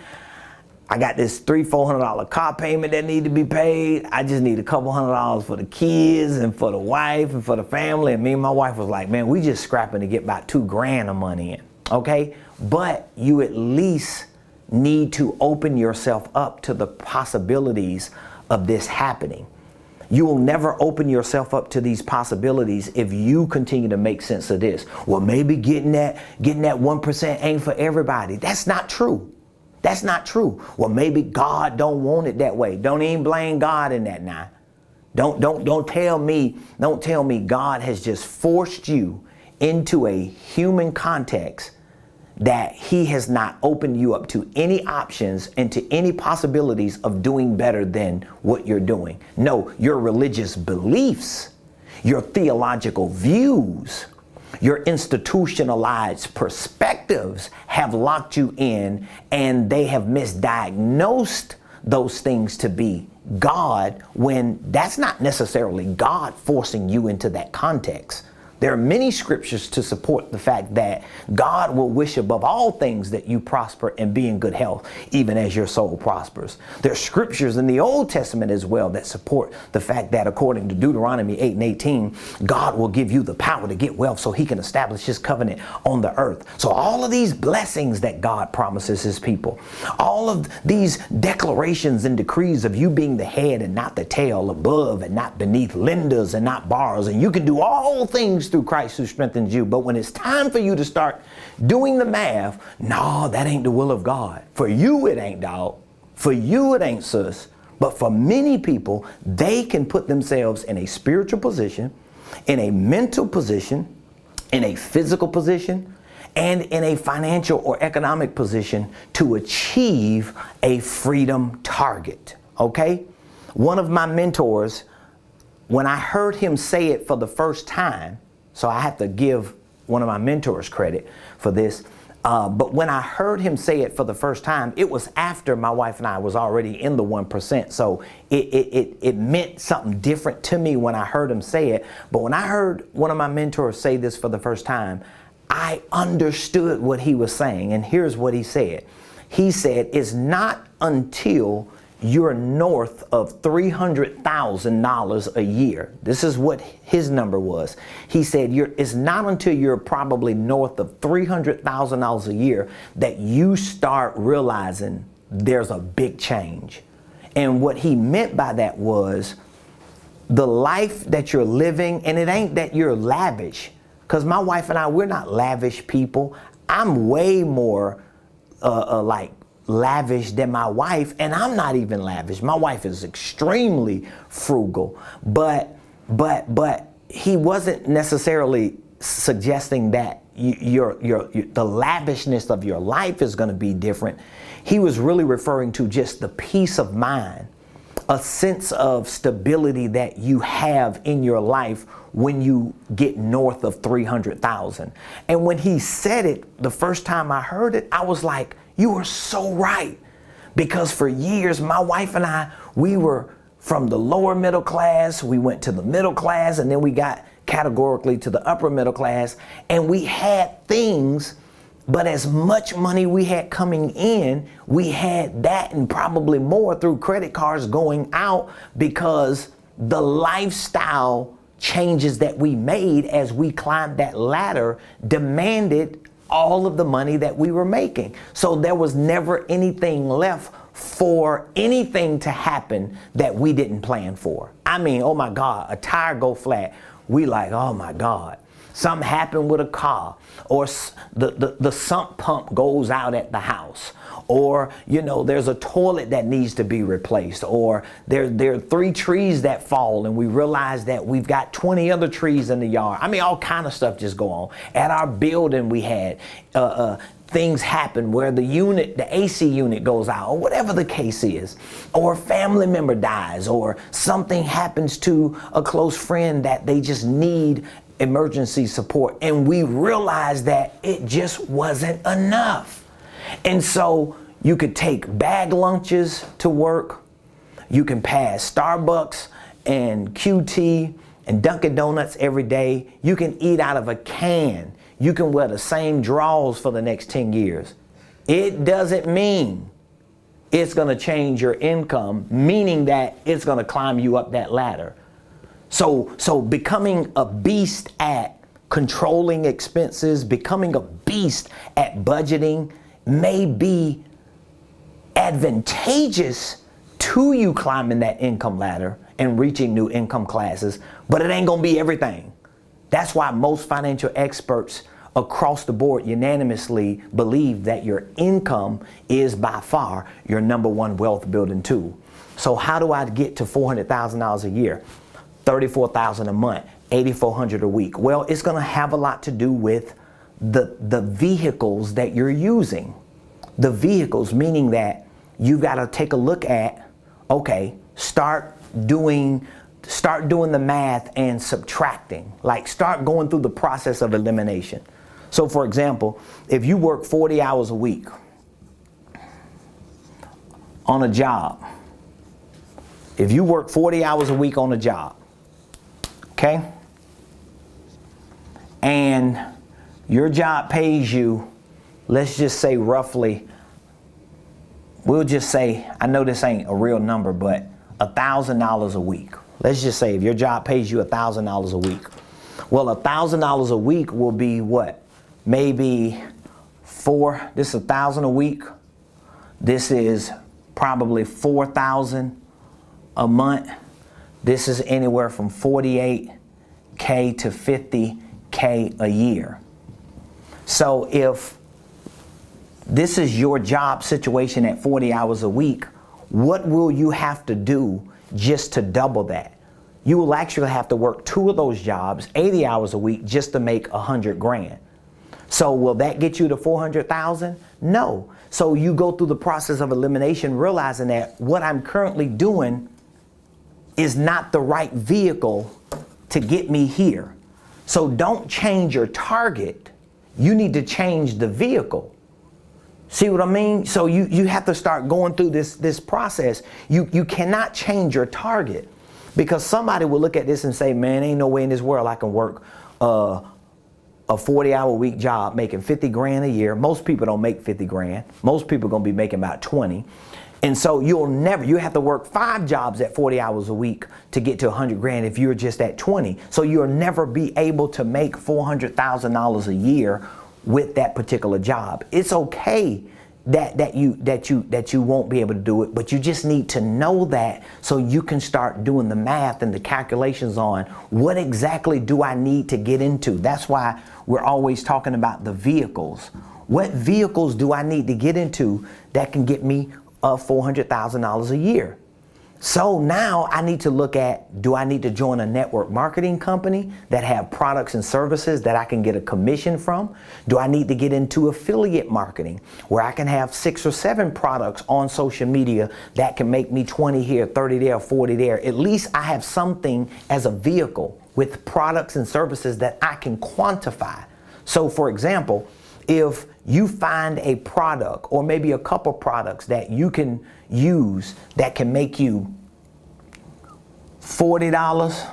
I got this $300-$400 car payment that need to be paid. I just need a couple $100 for the kids and for the wife and for the family. And me and my wife was like, man, we just scrapping to get about $2,000 a month in. Okay? But you at least need to open yourself up to the possibilities of this happening. You will never open yourself up to these possibilities if you continue to make sense of this. Well, maybe getting that 1% ain't for everybody. That's not true. That's not true. Well, maybe God don't want it that way. Don't even blame God in that now. Don't tell me God has just forced you into a human context that he has not opened you up to any options and to any possibilities of doing better than what you're doing. No, your religious beliefs, your theological views, your institutionalized perspectives have locked you in, and they have misdiagnosed those things to be God when that's not necessarily God forcing you into that context. There are many scriptures to support the fact that God will wish above all things that you prosper and be in good health, even as your soul prospers. There are scriptures in the Old Testament as well that support the fact that according to Deuteronomy 8:18, God will give you the power to get wealth so he can establish his covenant on the earth. So all of these blessings that God promises his people, all of these declarations and decrees of you being the head and not the tail, above and not beneath, lenders and not borrowers, and you can do all things through Christ who strengthens you. But when it's time for you to start doing the math, no, that ain't the will of God. For you, it ain't, dog. For you, it ain't, sis. But for many people, they can put themselves in a spiritual position, in a mental position, in a physical position, and in a financial or economic position to achieve a freedom target. Okay? One of my mentors, when I heard him say it for the first time, so I have to give one of my mentors credit for this. But when I heard him say it for the first time, it was after my wife and I was already in the 1%. So it meant something different to me when I heard him say it. But when I heard one of my mentors say this for the first time, I understood what he was saying. And here's what he said. He said, it's not until you're north of $300,000 a year. This is what his number was. He said it's not until you're probably north of $300,000 a year that you start realizing there's a big change. And what he meant by that was the life that you're living, and it ain't that you're lavish, because my wife and I, we're not lavish people. I'm way more like lavish than my wife, and I'm not even lavish. My wife is extremely frugal, but he wasn't necessarily suggesting that the lavishness of your life is going to be different. He was really referring to just the peace of mind, a sense of stability that you have in your life when you get north of 300,000. And when he said it, the first time I heard it, I was like, you are so right. Because for years, my wife and I, we were from the lower middle class, we went to the middle class, and then we got categorically to the upper middle class, and we had things, but as much money we had coming in, we had that and probably more through credit cards going out, because the lifestyle changes that we made as we climbed that ladder demanded all of the money that we were making. So there was never anything left for anything to happen that we didn't plan for. I mean, oh my God, a tire go flat. We like, oh my God. Something happened with a car, or the sump pump goes out at the house, or there's a toilet that needs to be replaced, or there are 3 trees that fall and we realize that we've got 20 other trees in the yard. I mean, all kind of stuff just go on. At our building, we had things happen where the AC unit goes out, or whatever the case is, or a family member dies, or something happens to a close friend that they just need emergency support, and we realized that it just wasn't enough. And so you could take bag lunches to work, you can pass Starbucks and QT and Dunkin' Donuts every day, you can eat out of a can, you can wear the same drawers for the next 10 years. It doesn't mean it's going to change your income, meaning that it's going to climb you up that ladder. So becoming a beast at controlling expenses, becoming a beast at budgeting may be advantageous to you climbing that income ladder and reaching new income classes, but it ain't gonna be everything. That's why most financial experts across the board unanimously believe that your income is by far your number one wealth building tool. So how do I get to $400,000 a year? $34,000 a month, $8,400 a week. Well, it's going to have a lot to do with the vehicles that you're using. The vehicles, meaning that you got to take a look at, okay, start doing the math and subtracting. Like, start going through the process of elimination. So for example, if you work 40 hours a week on a job, if you work 40 hours a week on a job, okay, and your job pays you, let's just say roughly, we'll just say, I know this ain't a real number, but $1,000 a week. Let's just say if your job pays you $1,000 a week. Well, $1,000 a week will be what? Maybe this is $1,000 a week. This is probably $4,000 a month. This is anywhere from $48K to $50K a year. So if this is your job situation at 40 hours a week, what will you have to do just to double that? You will actually have to work 2 of those jobs, 80 hours a week, just to make $100,000. So will that get you to 400,000? No. So you go through the process of elimination, realizing that what I'm currently doing is not the right vehicle to get me here. So don't change your target. You need to change the vehicle. See what I mean? So you have to start going through this process. You cannot change your target, because somebody will look at this and say, man, ain't no way in this world I can work a 40-hour week job making $50,000 a year. Most people don't make $50,000. Most people are gonna be making about 20. And so you have to work 5 jobs at 40 hours a week to get to 100 grand if you're just at 20. So you'll never be able to make $400,000 a year with that particular job. It's okay that you won't be able to do it, but you just need to know that so you can start doing the math and the calculations on what exactly do I need to get into. That's why we're always talking about the vehicles. What vehicles do I need to get into that can get me $400,000 a year? So now I need to look at, do I need to join a network marketing company that have products and services that I can get a commission from? Do I need to get into affiliate marketing where I can have 6 or 7 products on social media that can make me 20 here, 30 there, 40 there? At least I have something as a vehicle with products and services that I can quantify. So for example, if you find a product or maybe a couple products that you can use that can make you $40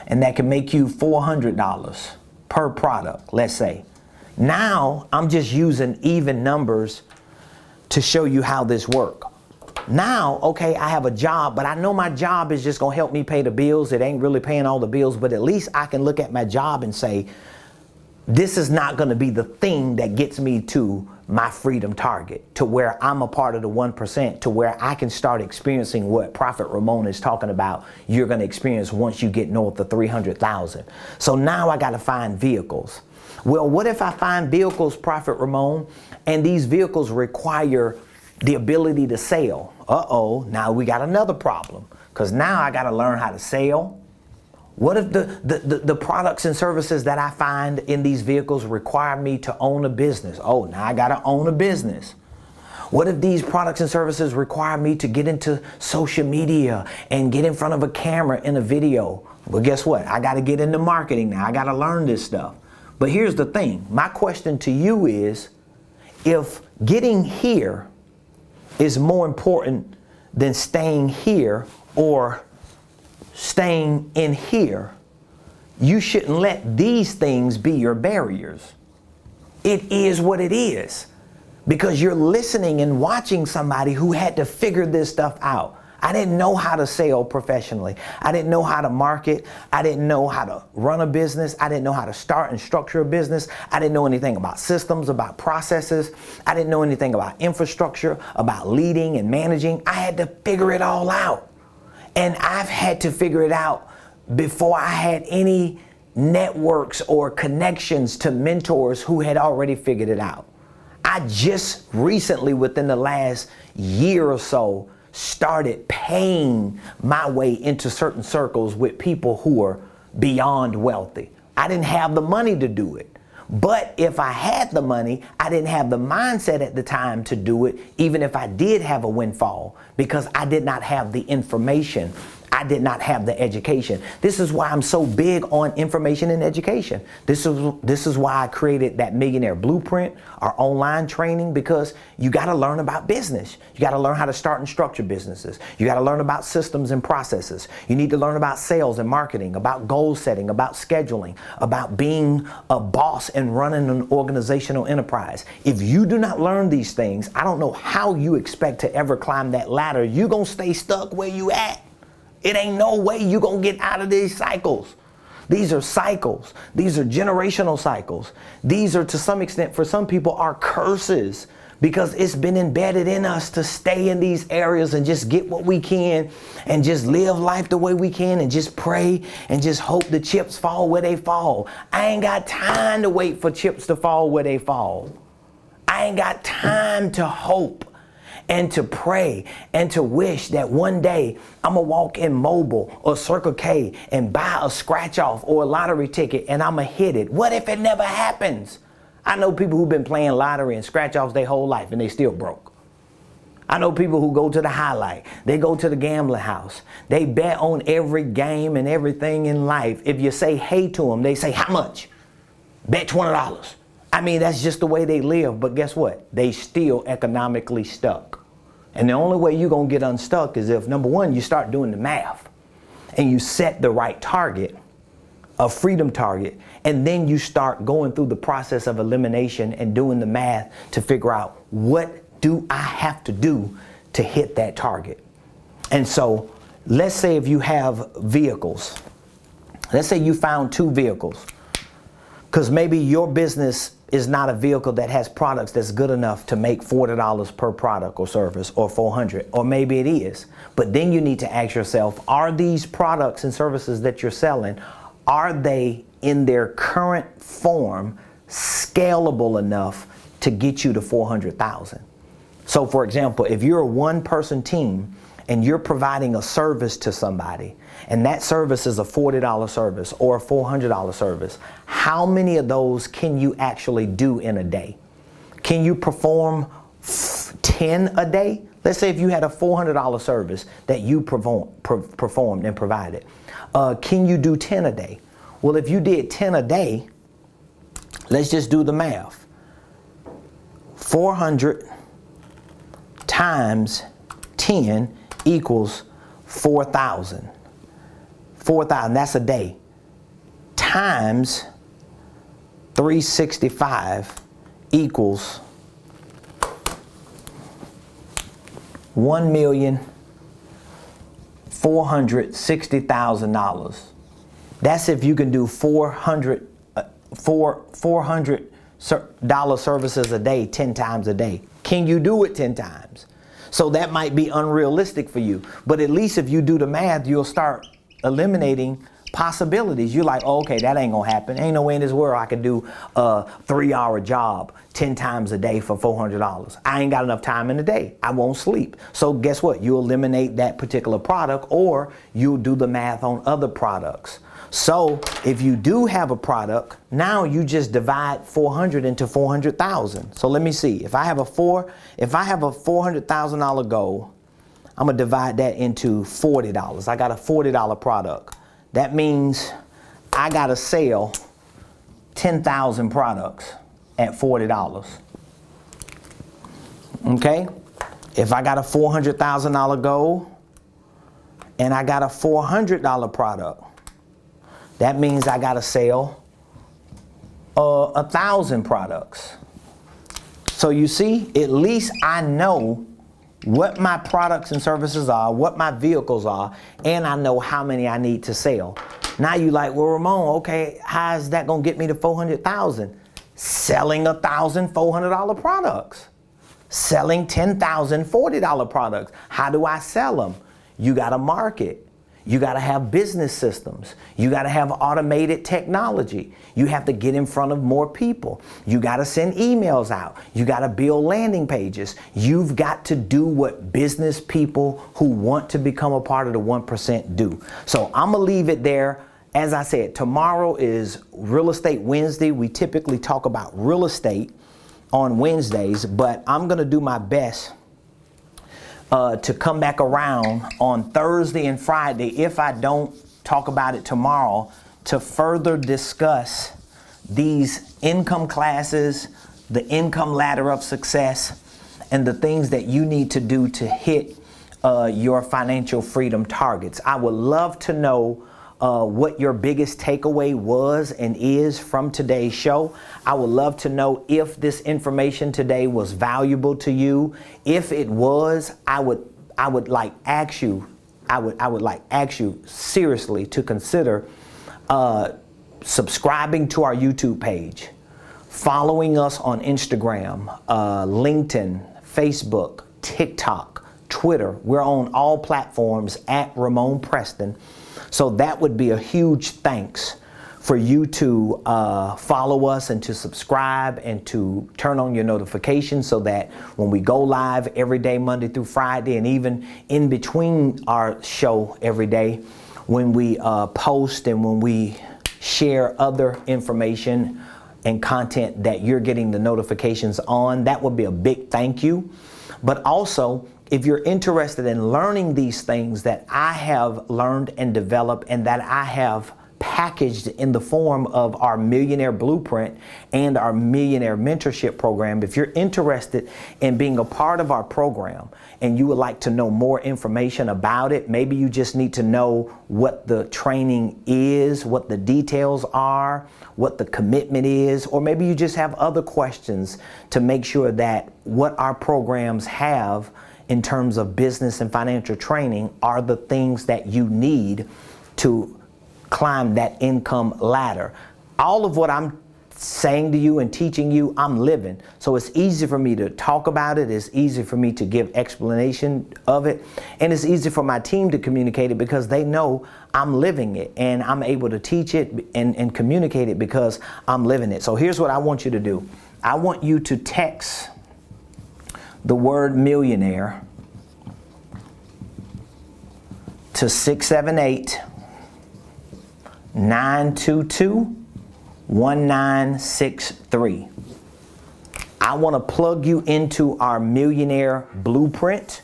and that can make you $400 per product, let's say. Now I'm just using even numbers to show you how this works. Now, okay, I have a job, but I know my job is just gonna help me pay the bills. It ain't really paying all the bills, but at least I can look at my job and say, this is not going to be the thing that gets me to my freedom target, to where I'm a part of the 1%, to where I can start experiencing what Prophet Ramon is talking about you're going to experience once you get north of 300,000. So now I got to find vehicles. Well, what if I find vehicles, Prophet Ramon, and these vehicles require the ability to sell? Now we got another problem, because now I got to learn how to sell. What if the products and services that I find in these vehicles require me to own a business? Oh, now I got to own a business. What if these products and services require me to get into social media and get in front of a camera in a video? Well, guess what? I got to get into marketing now. I got to learn this stuff. But here's the thing. My question to you is, if getting here is more important than staying here or staying in here, you shouldn't let these things be your barriers. It is what it is, because you're listening and watching somebody who had to figure this stuff out. I didn't know how to sell professionally. I didn't know how to market. I didn't know how to run a business. I didn't know how to start and structure a business. I didn't know anything about systems, about processes. I didn't know anything about infrastructure, about leading and managing. I had to figure it all out. And I've had to figure it out before I had any networks or connections to mentors who had already figured it out. I just recently, within the last year or so, started paying my way into certain circles with people who are beyond wealthy. I didn't have the money to do it. But if I had the money, I didn't have the mindset at the time to do it, even if I did have a windfall, because I did not have the information. I did not have the education. This is why I'm so big on information and education. This is why I created that Millionaire Blueprint, our online training, because you got to learn about business. You got to learn how to start and structure businesses. You got to learn about systems and processes. You need to learn about sales and marketing, about goal setting, about scheduling, about being a boss and running an organizational enterprise. If you do not learn these things, I don't know how you expect to ever climb that ladder. You're going to stay stuck where you at. It ain't no way you're going to get out of these cycles. These are cycles. These are generational cycles. These are, to some extent, for some people, are curses, because it's been embedded in us to stay in these areas and just get what we can and just live life the way we can and just pray and just hope the chips fall where they fall. I ain't got time to wait for chips to fall where they fall. I ain't got time to hope and to pray and to wish that one day I'm gonna walk in Mobile or Circle K and buy a scratch off or a lottery ticket and I'm gonna hit it. What if it never happens? I know people who've been playing lottery and scratch offs their whole life and they still broke. I know people who go to the highlight, they go to the gambling house, they bet on every game and everything in life. If you say hey to them, they say, how much? Bet $20. I mean, that's just the way they live, but guess what? They still economically stuck. And the only way you're gonna get unstuck is if, number one, you start doing the math and you set the right target, a freedom target, and then you start going through the process of elimination and doing the math to figure out, what do I have to do to hit that target. And so let's say if you have vehicles, let's say you found 2 vehicles, because maybe your business is not a vehicle that has products that's good enough to make $40 per product or service, or $400, or maybe it is. But then you need to ask yourself, are these products and services that you're selling, are they in their current form scalable enough to get you to 400,000? So for example, if you're a 1-person team and you're providing a service to somebody, and that service is a $40 service or a $400 service, how many of those can you actually do in a day? Can you perform 10 a day? Let's say if you had a $400 service that you performed and provided, can you do 10 a day? Well, if you did 10 a day, let's just do the math. 400 times 10 equals 4,000. 4,000, that's a day, times 365 equals $1,460,000. That's if you can do $400 services a day 10 times a day. Can you do it 10 times? So that might be unrealistic for you, but at least if you do the math, you'll start eliminating possibilities. You're like, oh, okay, that ain't gonna happen. Ain't no way in this world I could do a 3-hour job 10 times a day for $400. I ain't got enough time in the day. I won't sleep. So guess what? You eliminate that particular product, or you'll do the math on other products. So if you do have a product, now you just divide 400 into 400,000. So let me see. If I have a $400,000 goal, I'm gonna divide that into $40. I got a $40 product. That means I gotta sell 10,000 products at $40. Okay? If I got a $400,000 goal and I got a $400 product, that means I gotta sell 1,000 products. So you see, at least I know what my products and services are, what my vehicles are, and I know how many I need to sell. Now you like, well, Ramon, okay, how is that gonna get me to 400,000? Selling 1,000 $400 products. Selling 10,000 $40 products. How do I sell them? You gotta market. You got to have business systems. You got to have automated technology. You have to get in front of more people. You got to send emails out. You got to build landing pages. You've got to do what business people who want to become a part of the 1% do. So I'm going to leave it there. As I said, tomorrow is Real Estate Wednesday. We typically talk about real estate on Wednesdays, but I'm going to do my best to come back around on Thursday and Friday, if I don't talk about it tomorrow, to further discuss these income classes, the income ladder of success, and the things that you need to do to hit your financial freedom targets. I would love to know what your biggest takeaway was and is from today's show. I would love to know if this information today was valuable to you. If it was, I would like ask you seriously to consider subscribing to our YouTube page, following us on Instagram, LinkedIn, Facebook, TikTok, Twitter. We're on all platforms at Ramon Preston. So that would be a huge thanks for you to follow us and to subscribe and to turn on your notifications so that when we go live every day, Monday through Friday, and even in between our show every day, when we post and when we share other information and content, that you're getting the notifications on, that would be a big thank you. But also, if you're interested in learning these things that I have learned and developed and that I have packaged in the form of our Millionaire Blueprint and our Millionaire Mentorship program, if you're interested in being a part of our program and you would like to know more information about it, maybe you just need to know what the training is, what the details are, what the commitment is, or maybe you just have other questions to make sure that what our programs have in terms of business and financial training are the things that you need to climb that income ladder. All of what I'm saying to you and teaching you, I'm living. So it's easy for me to talk about it. It's easy for me to give explanation of it. And it's easy for my team to communicate it because they know I'm living it, and I'm able to teach it and communicate it because I'm living it. So here's what I want you to do. I want you to text the word millionaire to 678-922-1963. I want to plug you into our Millionaire Blueprint,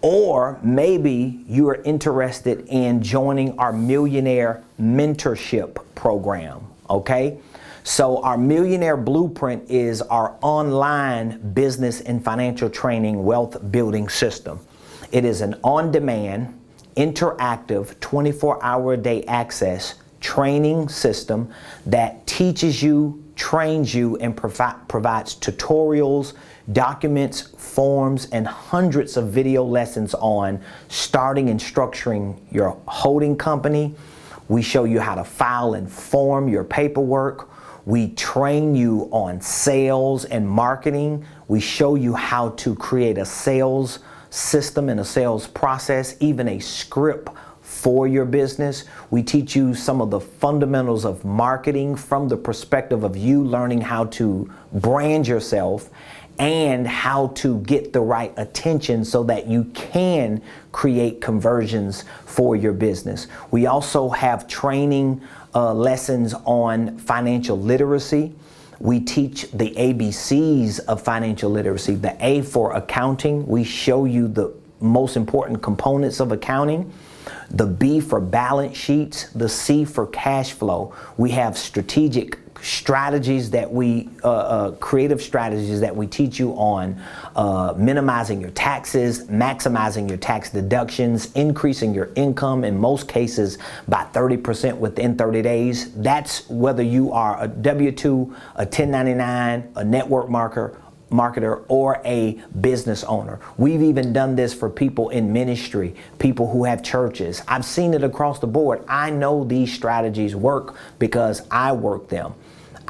or maybe you are interested in joining our Millionaire Mentorship program, okay? So our Millionaire Blueprint is our online business and financial training wealth building system. It is an on-demand, interactive, 24-hour-a-day access training system that teaches you, trains you, and provides tutorials, documents, forms, and hundreds of video lessons on starting and structuring your holding company. We show you how to file and form your paperwork. We train you on sales and marketing. We show you how to create a sales system and a sales process, even a script for your business. We teach you some of the fundamentals of marketing from the perspective of you learning how to brand yourself and how to get the right attention so that you can create conversions for your business. We also have training lessons on financial literacy. We teach the ABCs of financial literacy. The A for accounting. We show you the most important components of accounting. The B for balance sheets. The C for cash flow. We have strategic strategies that we, creative strategies that we teach you on minimizing your taxes, maximizing your tax deductions, increasing your income in most cases by 30% within 30 days. That's whether you are a W-2, a 1099, a network marketer, or a business owner. We've even done this for people in ministry, people who have churches. I've seen it across the board. I know these strategies work because I work them.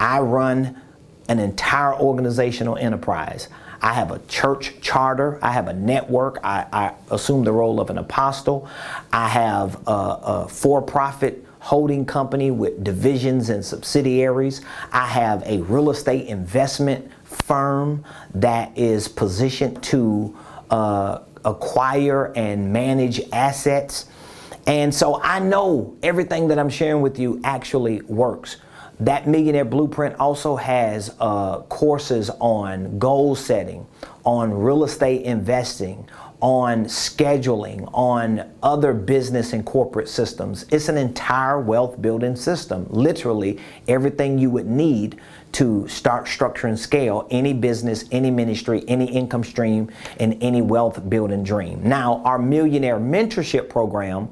I run an entire organizational enterprise. I have a church charter. I have a network. I assume the role of an apostle. I have a for-profit holding company with divisions and subsidiaries. I have a real estate investment firm that is positioned to acquire and manage assets. And so I know everything that I'm sharing with you actually works. That Millionaire Blueprint also has courses on goal setting, on real estate investing, on scheduling, on other business and corporate systems. It's an entire wealth building system. Literally everything you would need to start, structure, and scale any business, any ministry, any income stream, and any wealth building dream. Now, our Millionaire Mentorship program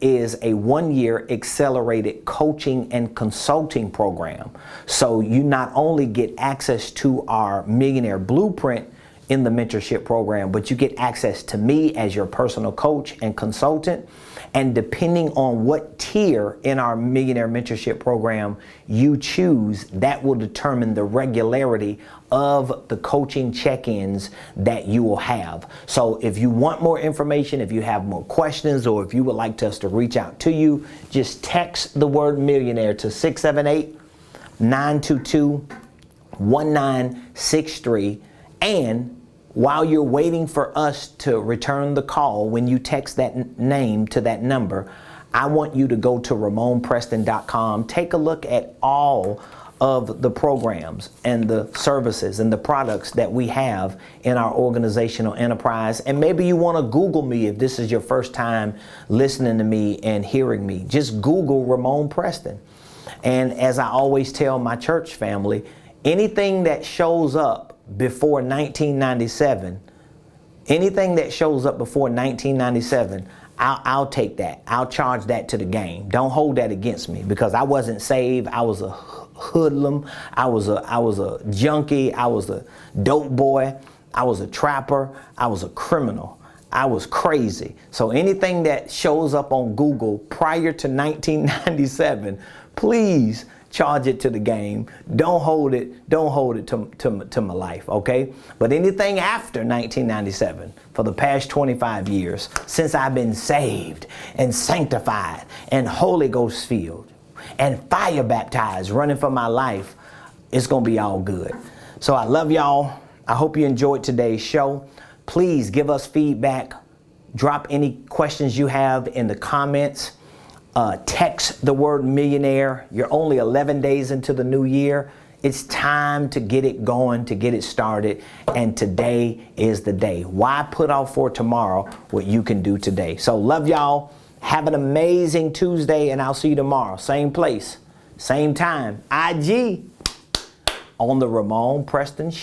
is a 1-year accelerated coaching and consulting program. So you not only get access to our Millionaire Blueprint in the mentorship program, but you get access to me as your personal coach and consultant. And depending on what tier in our Millionaire Mentorship program you choose, that will determine the regularity of the coaching check-ins that you will have. So if you want more information, if you have more questions, or if you would like us to reach out to you, just text the word millionaire to 678-922-1963. And while you're waiting for us to return the call, when you text that name to that number, I want you to go to RamonPreston.com. Take a look at all of the programs and the services and the products that we have in our organizational enterprise. And maybe you want to Google me if this is your first time listening to me and hearing me. Just Google Ramon Preston. And as I always tell my church family, anything that shows up before 1997, I'll take that. I'll charge that to the game. Don't hold that against me, because I wasn't saved. I was a hoodlum. I was a junkie. I was a dope boy. I was a trapper. I was a criminal. I was crazy. So anything that shows up on Google prior to 1997, please charge it to the game. Don't hold it to my life, okay? But anything after 1997, for the past 25 years, since I've been saved and sanctified and Holy Ghost filled and fire baptized, running for my life, it's gonna be all good. So I love y'all. I hope you enjoyed today's show. Please give us feedback. Drop any questions you have in the comments. Text the word millionaire. You're only 11 days into the new year. It's time to get it going, to get it started. And today is the day. Why put off for tomorrow what you can do today? So love y'all. Have an amazing Tuesday, and I'll see you tomorrow. Same place, same time. IG on the Ramon Preston Show.